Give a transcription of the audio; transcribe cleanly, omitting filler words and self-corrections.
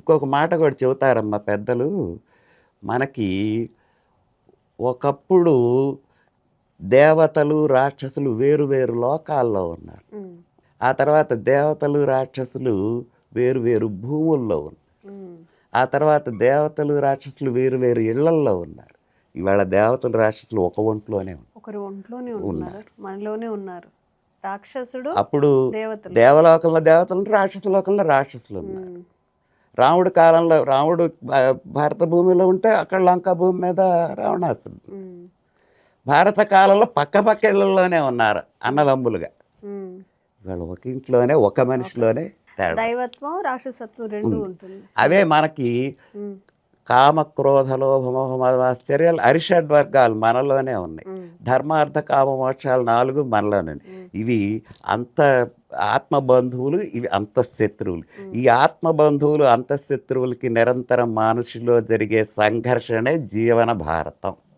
ఇంకొక మాట కూడా చెబుతారమ్మా పెద్దలు. మనకి ఒకప్పుడు దేవతలు, రాక్షసులు వేరు వేరు లోకాల్లో ఉన్నారు. ఉమ్, ఆ తర్వాత దేవతలు, రాక్షసులు వేరు వేరు భూముల్లో ఉన్నారు. ఉమ్, ఆ తర్వాత దేవతలు, రాక్షసులు వేరు వేరు ఇళ్లల్లో ఉన్నారు. ఇవాళ దేవతలు, రాక్షసులు ఒక ఒంట్లోనే ఉన్నారు. ఒకరు ఒంట్లోనే ఉంటున్నారు, మనలోనే ఉన్నారు. రాక్షసుడు, అప్పుడు దేవతలు. దేవలోకంలో దేవతలు, రాక్షస లోకంలో రాక్షసులు ఉన్నారు. ఉమ్, రాముడి కాలంలో రాముడు భారత భూమిలో ఉంటే అక్కడ లంకా భూమి మీద రావణాసురుడు. ఉమ్, భారత కాలంలో పక్క పక్క ఇళ్లలోనే ఉన్నారు అన్నదమ్ములుగా. ఉమ్. ఇవాళ ఒక ఇంట్లోనే ఒక మనిషిలోనే తేడా. దైవత్వం, రాక్షసత్వం రెండు ఉంటుంది. అవే మనకి ఉమ్, కామ, క్రోధ, లోభ, మోహ, మద, ఆశ్చర్యాలు అరిషడ్ వర్గాలు మనలోనే ఉన్నాయి. ఉమ్, ధర్మార్థ కామ మోక్షాలు 4 మనలోనే. ఇవి అంత ఆత్మబంధువులు, ఇవి అంతఃశత్రువులు. ఈ ఆత్మబంధువులు అంతఃశత్రువులకి నిరంతరం మనిషిలో జరిగే సంఘర్షణే జీవన భారతం.